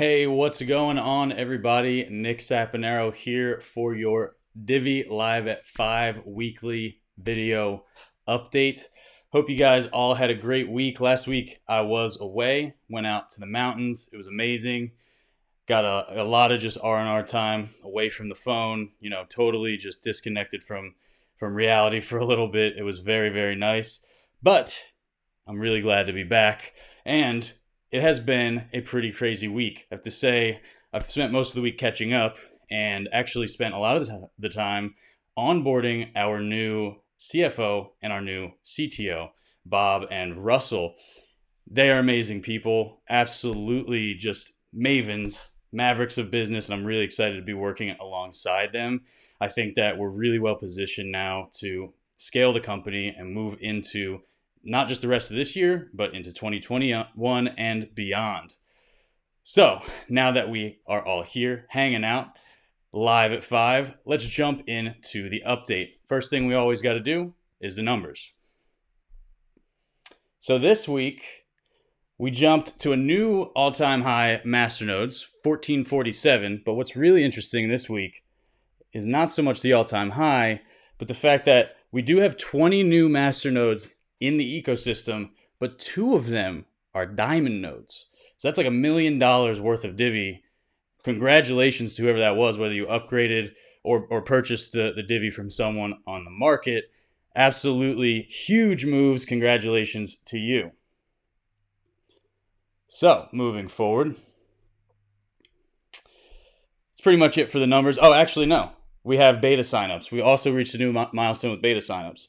Hey, what's going on, everybody? Nick Saponaro here for your Divi Live at 5 weekly video update. Hope you guys all had a great week. Last week I was away, went out to the mountains. It was amazing. Got a lot of just R&R time away from the phone, totally just disconnected from reality for a little bit. It was very, very nice. But I'm really glad to be back. And it has been a pretty crazy week. I have to say, I've spent most of the week catching up and actually spent a lot of the time onboarding our new CFO and our new CTO, Bob and Russell. They are amazing people, absolutely just mavens, mavericks of business, and I'm really excited to be working alongside them. I think that we're really well positioned now to scale the company and move into not just the rest of this year, but into 2021 and beyond. So now that we are all here hanging out live at 5, let's jump into the update. First thing we always got to do is the numbers. So this week, we jumped to a new all-time high Masternodes, 1447. But what's really interesting this week is not so much the all-time high, but the fact that we do have 20 new Masternodes in the ecosystem, but 2 of them are diamond nodes. So that's like $1 million worth of Divi. Congratulations to whoever that was, whether you upgraded or purchased the Divi from someone on the market. Absolutely huge moves. Congratulations to you. So moving forward, that's pretty much it for the numbers. Oh, actually, no. We have beta signups. We also reached a new milestone with beta signups.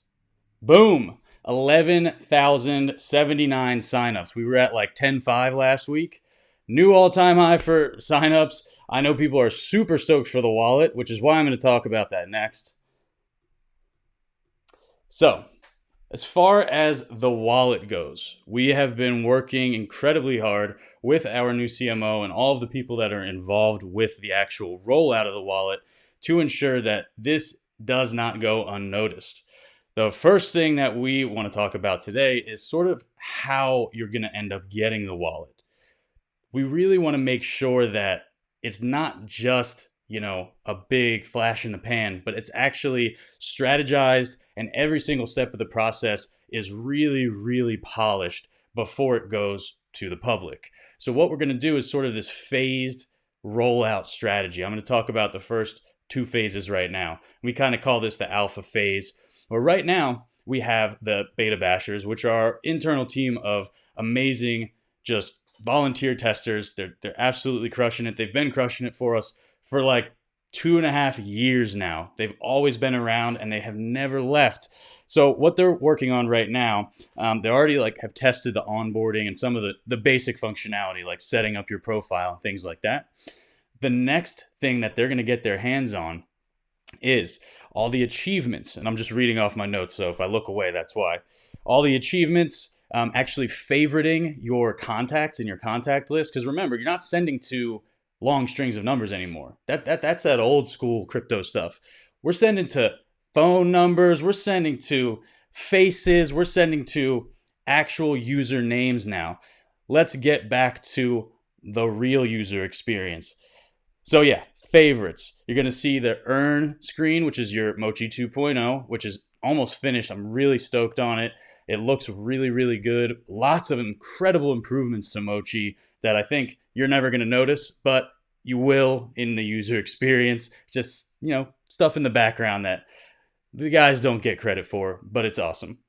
Boom! 11,079 signups. We were at like 10.5 last week. New all-time high for signups. I know people are super stoked for the wallet, which is why I'm going to talk about that next. So, as far as the wallet goes, we have been working incredibly hard with our new CMO and all of the people that are involved with the actual rollout of the wallet to ensure that this does not go unnoticed. The first thing that we want to talk about today is sort of how you're going to end up getting the wallet. We really want to make sure that it's not just, a big flash in the pan, but it's actually strategized and every single step of the process is really, really polished before it goes to the public. So what we're going to do is sort of this phased rollout strategy. I'm going to talk about the first 2 phases right now. We kind of call this the alpha phase. But right now, we have the beta bashers, which are our internal team of amazing, just volunteer testers. They're absolutely crushing it. They've been crushing it for us for like 2.5 years now. They've always been around and they have never left. So what they're working on right now, they already have tested the onboarding and some of the basic functionality, like setting up your profile and things like that. The next thing that they're going to get their hands on is all the achievements. And I'm just reading off my notes, so if I look away, that's why. All the achievements, actually favoriting your contacts in your contact list. Because remember, you're not sending to long strings of numbers anymore. That's that old school crypto stuff. We're sending to phone numbers. We're sending to faces. We're sending to actual user names now. Let's get back to the real user experience. So yeah, favorites. You're going to see the earn screen, which is your Mochi 2.0, which is almost finished. I'm really stoked on it. It looks really, really good. Lots of incredible improvements to Mochi that I think you're never going to notice, but you will in the user experience. Just, stuff in the background that the guys don't get credit for, but it's awesome.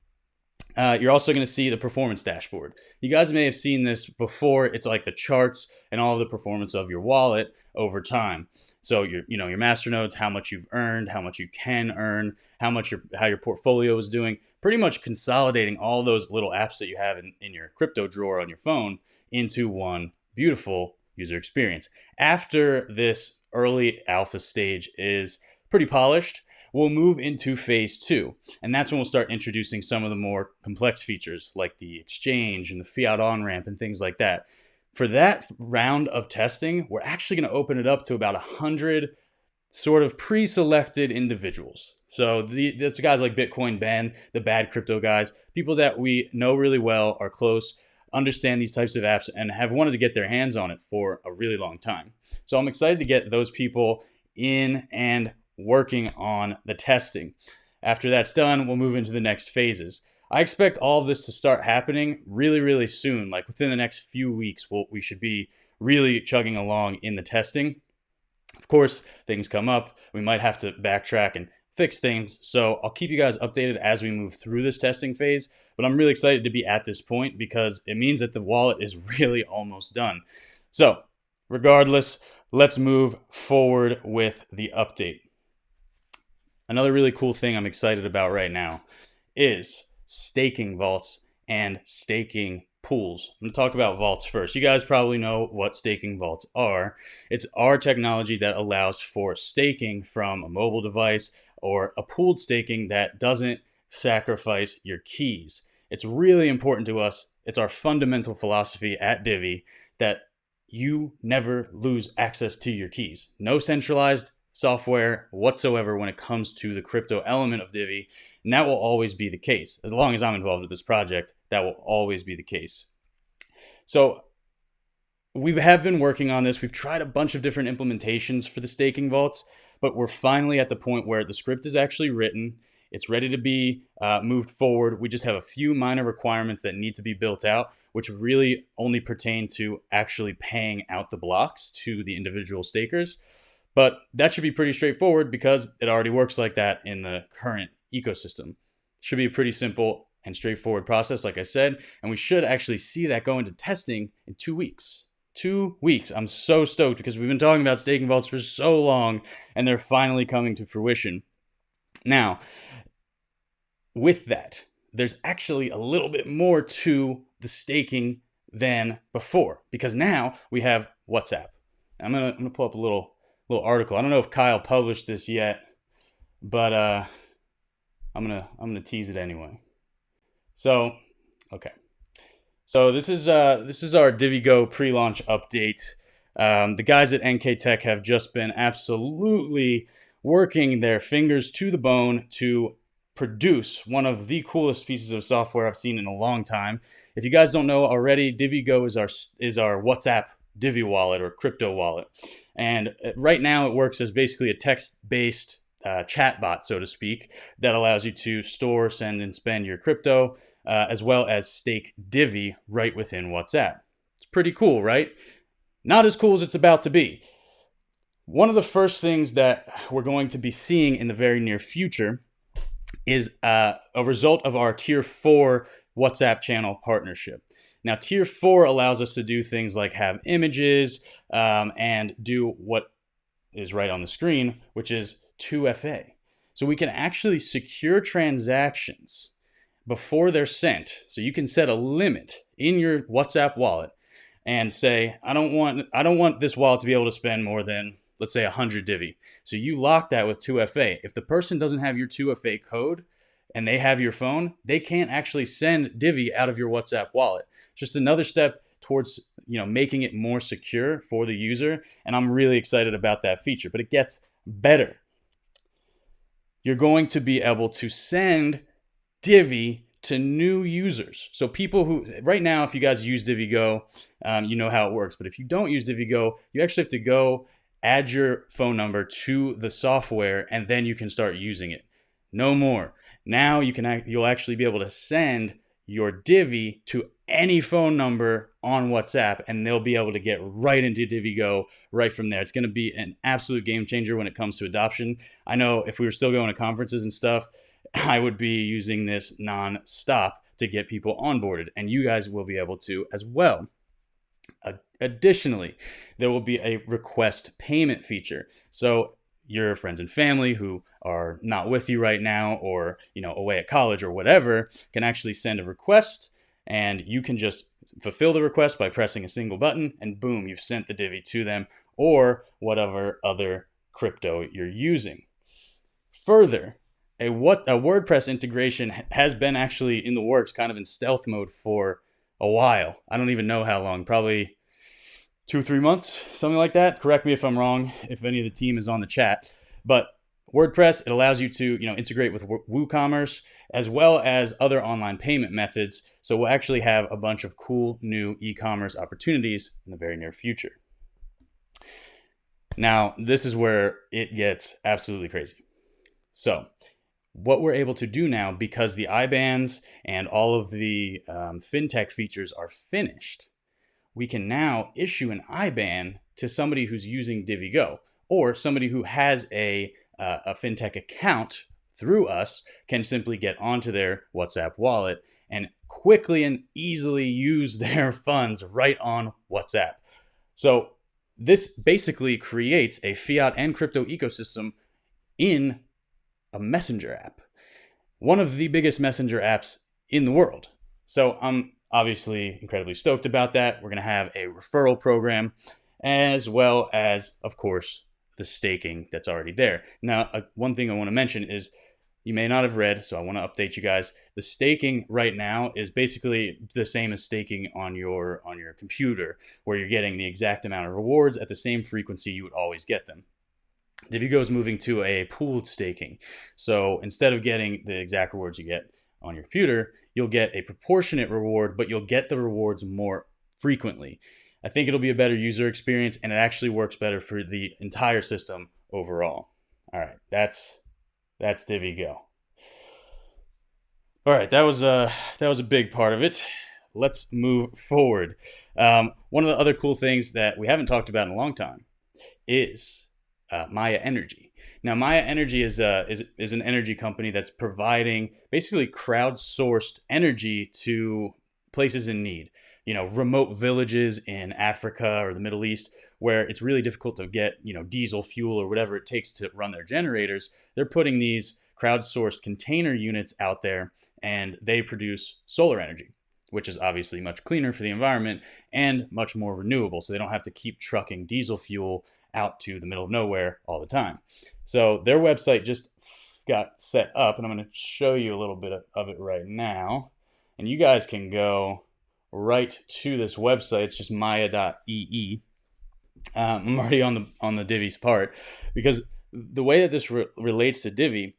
You're also going to see the performance dashboard. You guys may have seen this before. It's like the charts and all of the performance of your wallet over time. So your masternodes, how much you've earned, how much you can earn, how your portfolio is doing, pretty much consolidating all those little apps that you have in your crypto drawer on your phone into one beautiful user experience. After this early alpha stage is pretty polished, we'll move into phase 2. And that's when we'll start introducing some of the more complex features like the exchange and the fiat on-ramp and things like that. For that round of testing, we're actually going to open it up to about 100 sort of pre-selected individuals. So that's guys like Bitcoin Ben, the bad crypto guys, people that we know really well, are close. understand these types of apps and have wanted to get their hands on it for a really long time. So I'm excited to get those people in and working on the testing. After that's done, we'll move into the next phases. I expect all of this to start happening really, really soon. Like within the next few weeks, we should be really chugging along in the testing. Of course, things come up. We might have to backtrack and fix things. So I'll keep you guys updated as we move through this testing phase. But I'm really excited to be at this point because it means that the wallet is really almost done. So regardless, let's move forward with the update. Another really cool thing I'm excited about right now is staking vaults and staking pools. I'm going to talk about vaults first. You guys probably know what staking vaults are. It's our technology that allows for staking from a mobile device or a pooled staking that doesn't sacrifice your keys. It's really important to us. It's our fundamental philosophy at Divi that you never lose access to your keys. No centralized software whatsoever when it comes to the crypto element of Divi. And that will always be the case. As long as I'm involved with this project, that will always be the case. So we have been working on this. We've tried a bunch of different implementations for the staking vaults, but we're finally at the point where the script is actually written. It's ready to be moved forward. We just have a few minor requirements that need to be built out, which really only pertain to actually paying out the blocks to the individual stakers. But that should be pretty straightforward because it already works like that in the current ecosystem. Should be a pretty simple and straightforward process, like I said, and we should actually see that go into testing in 2 weeks. 2 weeks. I'm so stoked because we've been talking about staking vaults for so long and they're finally coming to fruition. Now, with that, there's actually a little bit more to the staking than before because now we have WhatsApp. I'm gonna pull up a little article. I don't know if Kyle published this yet, but I'm gonna tease it anyway. So, okay. So this is our DiviGo pre-launch update. The guys at NK Tech have just been absolutely working their fingers to the bone to produce one of the coolest pieces of software I've seen in a long time. If you guys don't know already, DiviGo is our WhatsApp Divi wallet or crypto wallet. And right now it works as basically a text-based chatbot, so to speak, that allows you to store, send, and spend your crypto, as well as stake Divi right within WhatsApp. It's pretty cool, right? Not as cool as it's about to be. One of the first things that we're going to be seeing in the very near future is a result of our Tier 4 WhatsApp channel partnership. Now, Tier 4 allows us to do things like have images and do what is right on the screen, which is 2FA. So we can actually secure transactions before they're sent. So you can set a limit in your WhatsApp wallet and say, I don't want this wallet to be able to spend more than, let's say, 100 Divi. So you lock that with 2FA. If the person doesn't have your 2FA code and they have your phone, they can't actually send Divi out of your WhatsApp wallet. Just another step towards making it more secure for the user, and I'm really excited about that feature. But it gets better. You're going to be able to send Divi to new users. So people who, right now, if you guys use DiviGo, you know how it works. But if you don't use DiviGo, you actually have to go add your phone number to the software, and then you can start using it. No more. Now you'll actually be able to send your Divi to any phone number on WhatsApp, and they'll be able to get right into DiviGo right from there. It's going to be an absolute game changer when it comes to adoption. I know if we were still going to conferences and stuff, I would be using this non-stop to get people onboarded, and you guys will be able to as well. Additionally, there will be a request payment feature. So your friends and family who are not with you right now, or away at college or whatever, can actually send a request, and you can just fulfill the request by pressing a single button, and boom, you've sent the Divi to them or whatever other crypto you're using. Further, a WordPress integration has been actually in the works, kind of in stealth mode for a while. I don't even know how long, probably 2 or 3 months, something like that. Correct me if I'm wrong, if any of the team is on the chat. But WordPress, it allows you to integrate with WooCommerce as well as other online payment methods. So we'll actually have a bunch of cool new e-commerce opportunities in the very near future. Now, this is where it gets absolutely crazy. So what we're able to do now, because the IBANs and all of the fintech features are finished, we can now issue an IBAN to somebody who's using DiviGo, or somebody who has a fintech account through us can simply get onto their WhatsApp wallet and quickly and easily use their funds right on WhatsApp. So this basically creates a fiat and crypto ecosystem in a messenger app, one of the biggest messenger apps in the world. So I'm obviously incredibly stoked about that. We're going to have a referral program, as well as, of course, the staking that's already there. Now, one thing I want to mention is, you may not have read, so I want to update you guys. The staking right now is basically the same as staking on your computer, where you're getting the exact amount of rewards at the same frequency you would always get them. DiviGo is moving to a pooled staking. So instead of getting the exact rewards you get on your computer, you'll get a proportionate reward, but you'll get the rewards more frequently. I think it'll be a better user experience, and it actually works better for the entire system overall. All right, that's DiviGo. All right, that was a big part of it. Let's move forward. One of the other cool things that we haven't talked about in a long time is Maya Energy. Now, Maya Energy is an energy company that's providing basically crowdsourced energy to places in need. Remote villages in Africa or the Middle East, where it's really difficult to get, diesel fuel or whatever it takes to run their generators. They're putting these crowdsourced container units out there, and they produce solar energy, which is obviously much cleaner for the environment and much more renewable. So they don't have to keep trucking diesel fuel out to the middle of nowhere all the time. So their website just got set up, and I'm going to show you a little bit of it right now. And you guys can go right to this website. It's just maya.ee. I'm already on the Divi's part, because the way that this relates to Divi,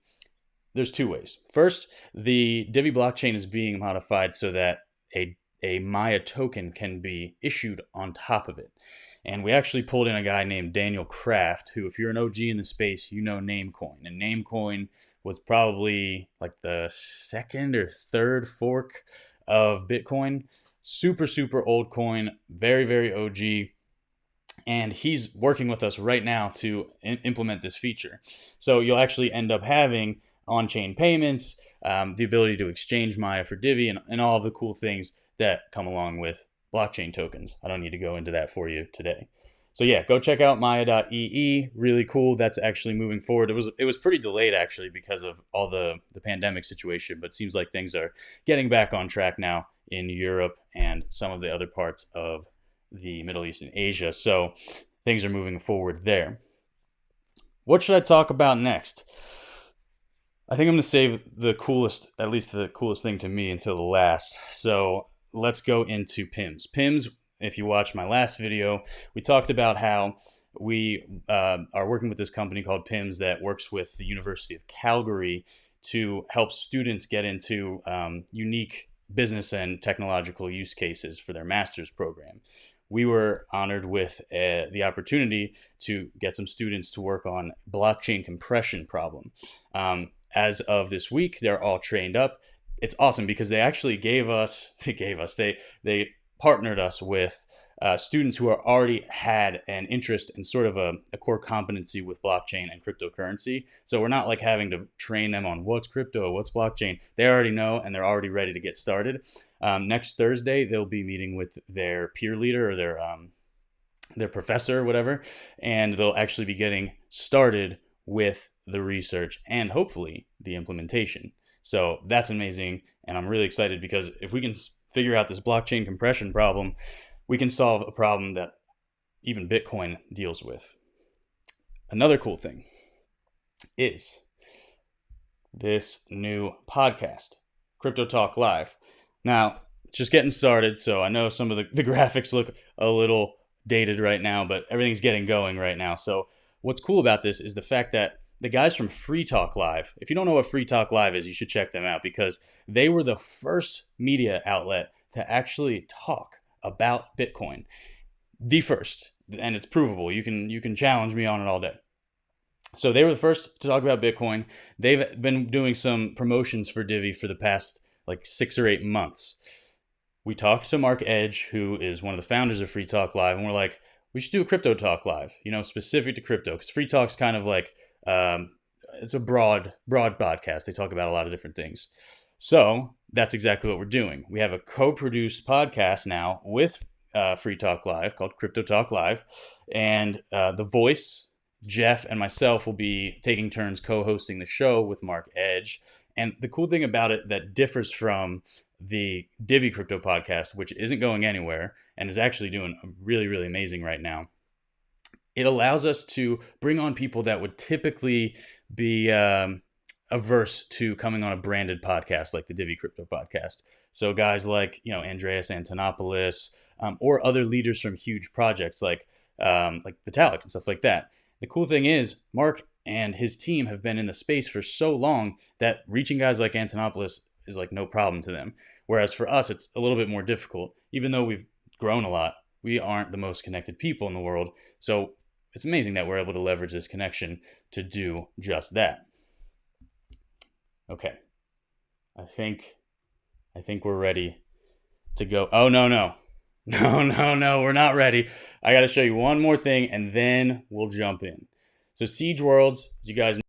there's two ways. First, the Divi blockchain is being modified so that a Maya token can be issued on top of it. And we actually pulled in a guy named Daniel Kraft, who, if you're an OG in the space, you know Namecoin. And Namecoin was probably like the second or third fork of Bitcoin. Super, super old coin, very, very OG. And he's working with us right now to implement this feature. So you'll actually end up having on-chain payments, the ability to exchange Maya for Divi, and all of the cool things that come along with blockchain tokens. I don't need to go into that for you today. So yeah, go check out maya.ee. Really cool. That's actually moving forward. It was pretty delayed actually because of all the pandemic situation, but it seems like things are getting back on track now in Europe and some of the other parts of the Middle East and Asia. So things are moving forward there. What should I talk about next? I think I'm going to save the coolest, at least the coolest thing to me, until the last. So let's go into PIMS. PIMS, if you watched my last video, we talked about how we are working with this company called PIMS that works with the University of Calgary to help students get into unique business and technological use cases for their master's program. We were honored with the opportunity to get some students to work on blockchain compression problem. As of this week, they're all trained up. It's awesome because they actually they partnered us with students who already had an interest in sort of a core competency with blockchain and cryptocurrency. So we're not like having to train them on what's crypto, what's blockchain. They already know, and they're already ready to get started. Next Thursday, they'll be meeting with their peer leader or their professor or whatever, and they'll actually be getting started with the research and hopefully the implementation. So that's amazing, and I'm really excited because if we can figure out this blockchain compression problem, we can solve a problem that even Bitcoin deals with. Another cool thing is this new podcast, Crypto Talk Live. Now, just getting started, so I know some of the graphics look a little dated right now, but everything's getting going right now. So what's cool about this is the fact that the guys from Free Talk Live. If you don't know what Free Talk Live is, you should check them out because they were the first media outlet to actually talk about Bitcoin. The first, and it's provable. You can challenge me on it all day. So they were the first to talk about Bitcoin. They've been doing some promotions for Divi for the past like 6 or 8 months. We talked to Mark Edge, who is one of the founders of Free Talk Live, and we're like, we should do a crypto talk live, specific to crypto, because Free Talk's kind of like it's a broad podcast. They talk about a lot of different things. So that's exactly what we're doing. We have a co-produced podcast now with Free Talk Live called Crypto Talk Live, and the voice, Jeff, and myself will be taking turns co-hosting the show with Mark Edge. And the cool thing about it that differs from the Divi Crypto podcast, which isn't going anywhere and is actually doing really, really amazing right now, it allows us to bring on people that would typically be averse to coming on a branded podcast like the Divi Crypto podcast. So guys like Andreas Antonopoulos or other leaders from huge projects like Vitalik and stuff like that. The cool thing is Mark and his team have been in the space for so long that reaching guys like Antonopoulos is like no problem to them. Whereas for us, it's a little bit more difficult. Even though we've grown a lot, we aren't the most connected people in the world. So it's amazing that we're able to leverage this connection to do just that. Okay. I think we're ready to go. Oh, no. No, we're not ready. I got to show you one more thing and then we'll jump in. So Siege Worlds, as you guys know,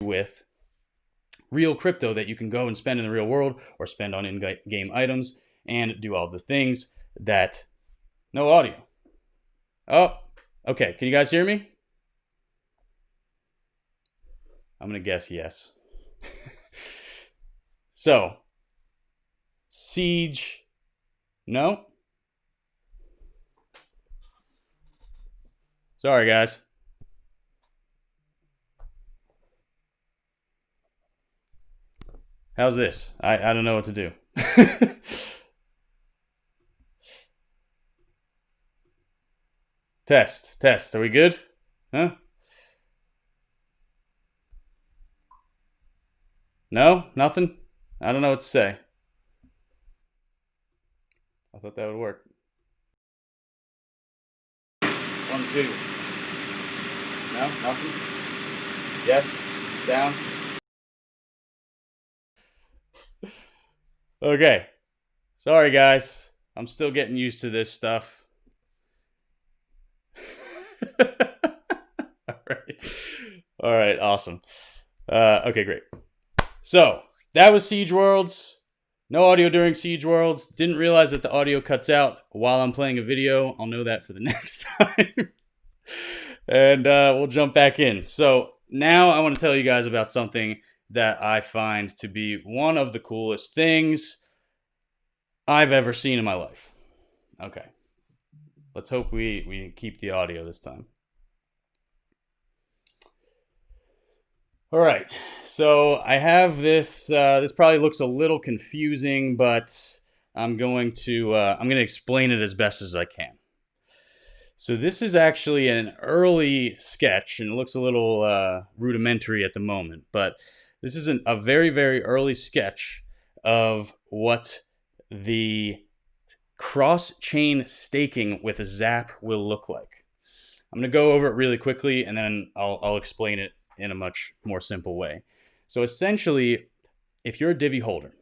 with real crypto that you can go and spend in the real world or spend on in-game items and do all the things that... No audio. Oh, okay. Can you guys hear me? I'm going to guess yes. So, Siege, no? Sorry, guys. How's this? I don't know what to do. Test. Are we good? Huh? No? Nothing? I don't know what to say. I thought that would work. 1, 2. No? Nothing? Yes? Sound? Okay. Sorry, guys. I'm still getting used to this stuff. All right. Awesome. Okay, great. So that was Siege Worlds. No audio during Siege Worlds. Didn't realize that the audio cuts out while I'm playing a video. I'll know that for the next time. And we'll jump back in. So now I want to tell you guys about something that I find to be one of the coolest things I've ever seen in my life. Okay. Let's hope we keep the audio this time. All right. So I have this. This probably looks a little confusing, but I'm going to explain it as best as I can. So this is actually an early sketch, and it looks a little rudimentary at the moment, but this is a very, very early sketch of what the cross-chain staking with a Zap will look like. I'm going to go over it really quickly, and then I'll explain it in a much more simple way. So essentially, if you're a Divi holder,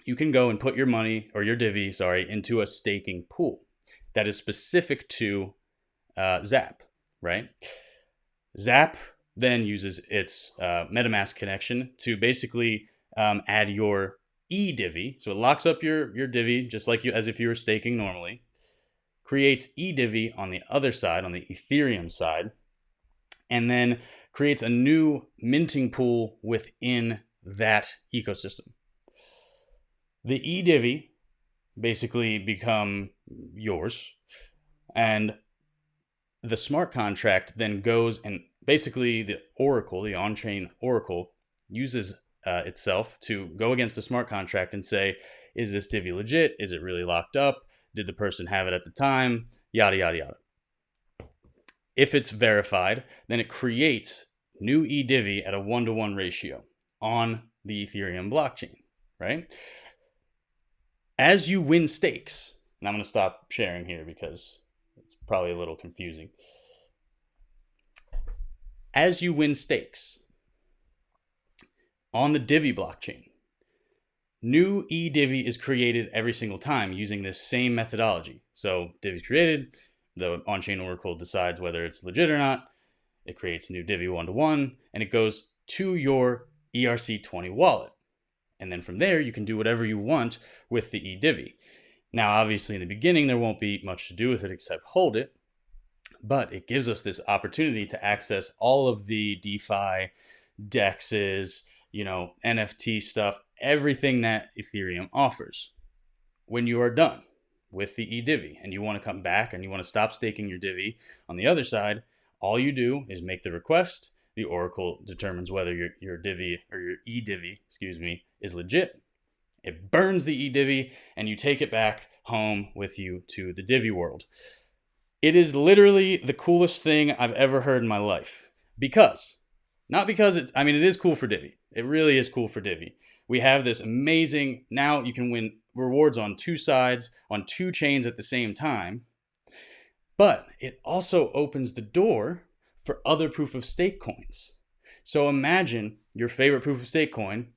you can go and put your money, or your Divi, into a staking pool that is specific to Zap, right? Zap then uses its MetaMask connection to basically add your eDivi. So it locks up your Divi just like you as if you were staking normally. Creates eDivi on the other side, on the Ethereum side, and then creates a new minting pool within that ecosystem. The eDivi basically become yours, and the smart contract then goes and basically the oracle, the on-chain oracle, uses itself to go against the smart contract and say, is this Divi legit? Is it really locked up? Did the person have it at the time? Yada, yada, yada. If it's verified, then it creates new eDivi at a 1-to-1 ratio on the Ethereum blockchain, right? As you win stakes, and I'm going to stop sharing here because it's probably a little confusing. As you win stakes on the Divi blockchain, new eDivi is created every single time using this same methodology. So Divi is created, the on-chain oracle decides whether it's legit or not. It creates new Divi 1-to-1, and it goes to your ERC20 wallet. And then from there, you can do whatever you want with the eDivi. Now, obviously, in the beginning, there won't be much to do with it except hold it. But it gives us this opportunity to access all of the DeFi, DEXs, NFT stuff, everything that Ethereum offers. When you are done with the eDivi and you want to come back and you want to stop staking your Divi on the other side, all you do is make the request. The oracle determines whether your Divi or your eDivi, is legit. It burns the eDivi and you take it back home with you to the Divi world. It is literally the coolest thing I've ever heard in my life. Not because it is cool for Divi. It really is cool for Divi. We have this amazing, now you can win rewards on two sides, on two chains at the same time. But it also opens the door for other proof of stake coins. So imagine your favorite proof of stake coin,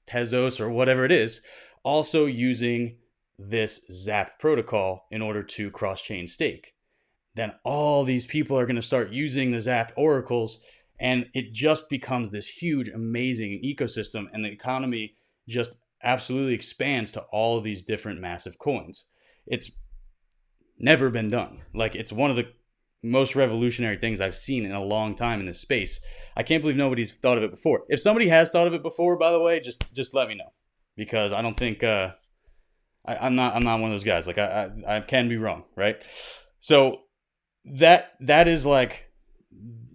Tezos or whatever it is, also using this Zap protocol in order to cross-chain stake. Then all these people are going to start using the Zap oracles, and it just becomes this huge, amazing ecosystem, and the economy just absolutely expands to all of these different massive coins. It's never been done. Like, it's one of the most revolutionary things I've seen in a long time in this space. I can't believe nobody's thought of it before. If somebody has thought of it before, by the way, just let me know, because I don't think I'm not one of those guys. Like, I can be wrong, right? So that is like,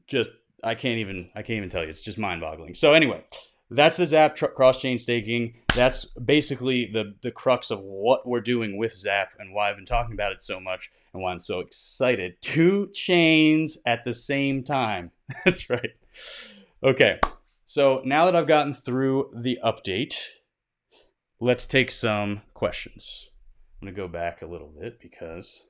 just I can't even tell you. It's just mind-boggling. So anyway, that's the Zap cross-chain staking. That's basically the crux of what we're doing with Zap and why I've been talking about it so much and why I'm so excited. 2 chains at the same time. That's right. Okay, so now that I've gotten through the update, let's take some questions. I'm going to go back a little bit because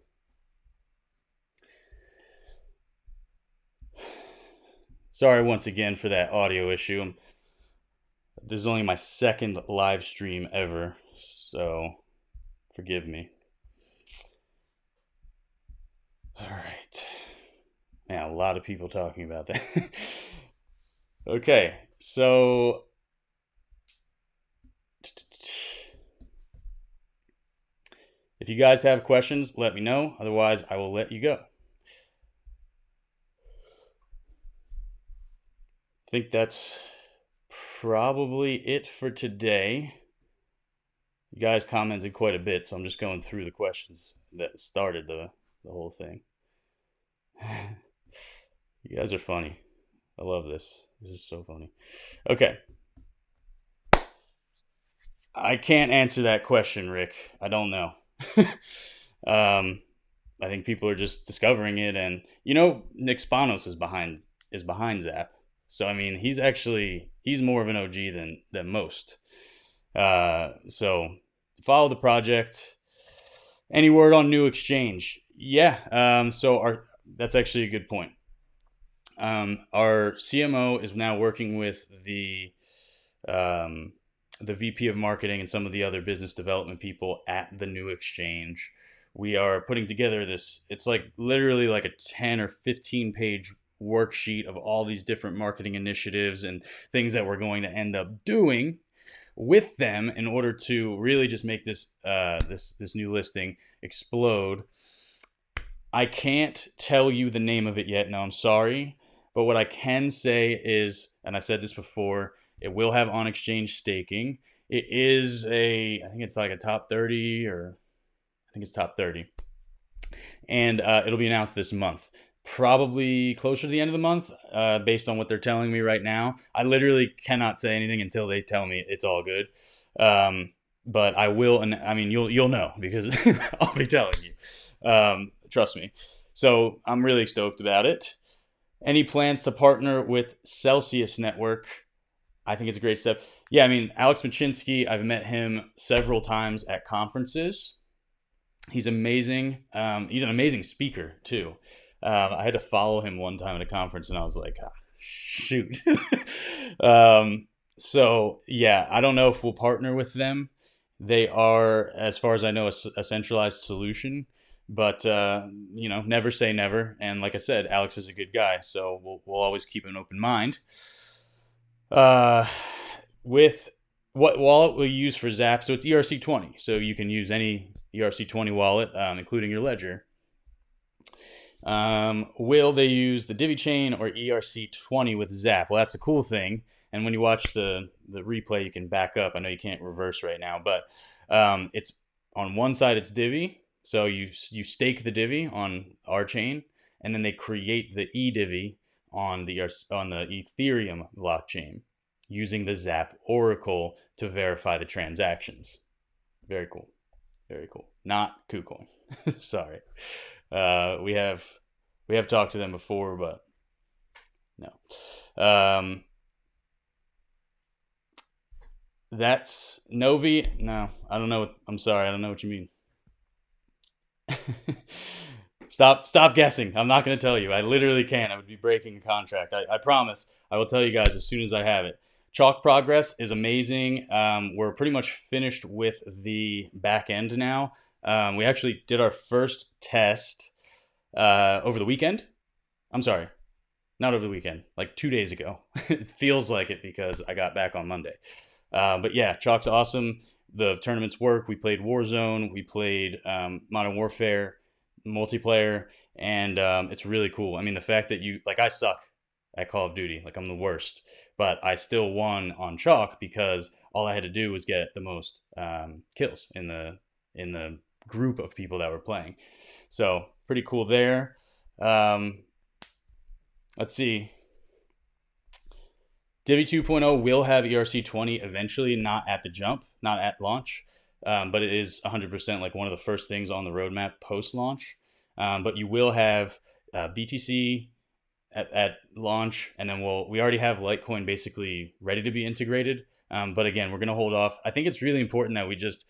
sorry once again for that audio issue. This is only my second live stream ever, so forgive me. All right. Man, a lot of people talking about that. Okay, so if you guys have questions, let me know. Otherwise, I will let you go. I think that's probably it for today. You guys commented quite a bit, so I'm just going through the questions that started the whole thing. You guys are funny. I love this. This is so funny. Okay. I can't answer that question, Rick. I don't know. I think people are just discovering it, and Nick Spanos is behind Zap. So I mean, he's more of an OG than most. So follow the project. Any word on new exchange? Yeah. So that's actually a good point. Our CMO is now working with the VP of marketing and some of the other business development people at the new exchange we are putting together this. It's like literally like a 10 or 15 page worksheet of all these different marketing initiatives and things that we're going to end up doing with them in order to really just make this new listing explode. I can't tell you the name of it yet. No, I'm sorry. But what I can say is, and I said this before, it will have on exchange staking. It is I think it's like a top 30, or I think it's top 30. And it'll be announced this month. Probably closer to the end of the month, based on what they're telling me right now. I literally cannot say anything until they tell me it's all good. But I will, and I mean, you'll know because I'll be telling you. Trust me. So I'm really stoked about it. Any plans to partner with Celsius Network? I think it's a great step. Yeah, I mean, Alex Machinsky, I've met him several times at conferences. He's amazing. He's an amazing speaker, too. I had to follow him one time at a conference, and I was like, shoot. So, yeah, I don't know if we'll partner with them. They are, as far as I know, a centralized solution. But, never say never. And like I said, Alex is a good guy, so we'll always keep an open mind. With what wallet we'll use for Zap, so it's ERC20. So you can use any ERC20 wallet, including your ledger. Will they use the Divi chain or ERC20 with Zap? Well, that's the cool thing. And when you watch the replay, you can back up. I know you can't reverse right now, but it's on one side it's Divi. So you stake the Divi on our chain, and then they create the eDivi on the Ethereum blockchain using the Zap Oracle to verify the transactions. Very cool. Very cool. Not KuCoin. Sorry. We have talked to them before, but no. That's Novi. No, I don't know. I'm sorry. I don't know what you mean. Stop guessing. I'm not going to tell you. I literally can't. I would be breaking a contract. I promise. I will tell you guys as soon as I have it. Chalk progress is amazing. We're pretty much finished with the back end now. We actually did our first test over the weekend. I'm sorry, not over the weekend, like 2 days ago. It feels like it because I got back on Monday. But yeah, Chalk's awesome. The tournaments work. We played Warzone. We played Modern Warfare multiplayer, and it's really cool. I mean, the fact that I suck at Call of Duty. Like, I'm the worst. But I still won on Chalk because all I had to do was get the most kills in the group of people that were playing. So pretty cool there. Let's see. Divi 2.0 will have ERC20 eventually, not at the jump, not at launch, but it is 100% like one of the first things on the roadmap post-launch. But you will have BTC at launch, and then we already have Litecoin basically ready to be integrated. But again, we're going to hold off. I think it's really important that we just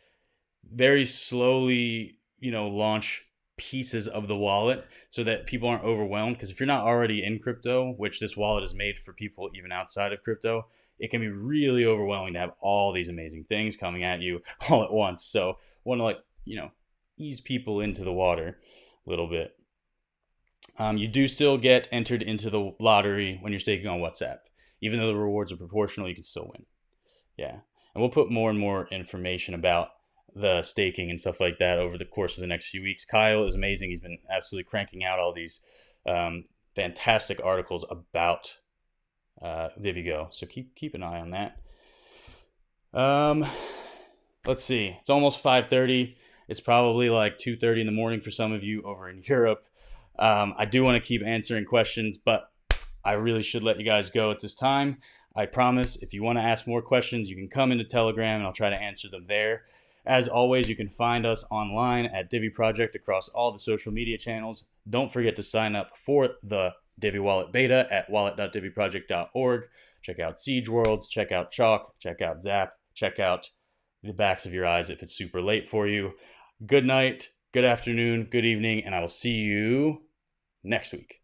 very slowly, launch pieces of the wallet so that people aren't overwhelmed. Because if you're not already in crypto, which this wallet is made for people even outside of crypto, it can be really overwhelming to have all these amazing things coming at you all at once. So I want to ease people into the water a little bit. You do still get entered into the lottery when you're staking on WhatsApp. Even though the rewards are proportional, you can still win. Yeah. And we'll put more and more information about the staking and stuff like that over the course of the next few weeks. Kyle is amazing. He's been absolutely cranking out all these fantastic articles about DiviGo. So keep an eye on that. Let's see. It's almost 5:30. It's probably like 2:30 in the morning for some of you over in Europe. I do want to keep answering questions, but I really should let you guys go at this time. I promise if you want to ask more questions, you can come into Telegram and I'll try to answer them there. As always, you can find us online at Divi Project across all the social media channels. Don't forget to sign up for the Divi Wallet Beta at wallet.diviproject.org. Check out Siege Worlds, check out Chalk, check out Zap, check out the backs of your eyes if it's super late for you. Good night, good afternoon, good evening, and I will see you next week.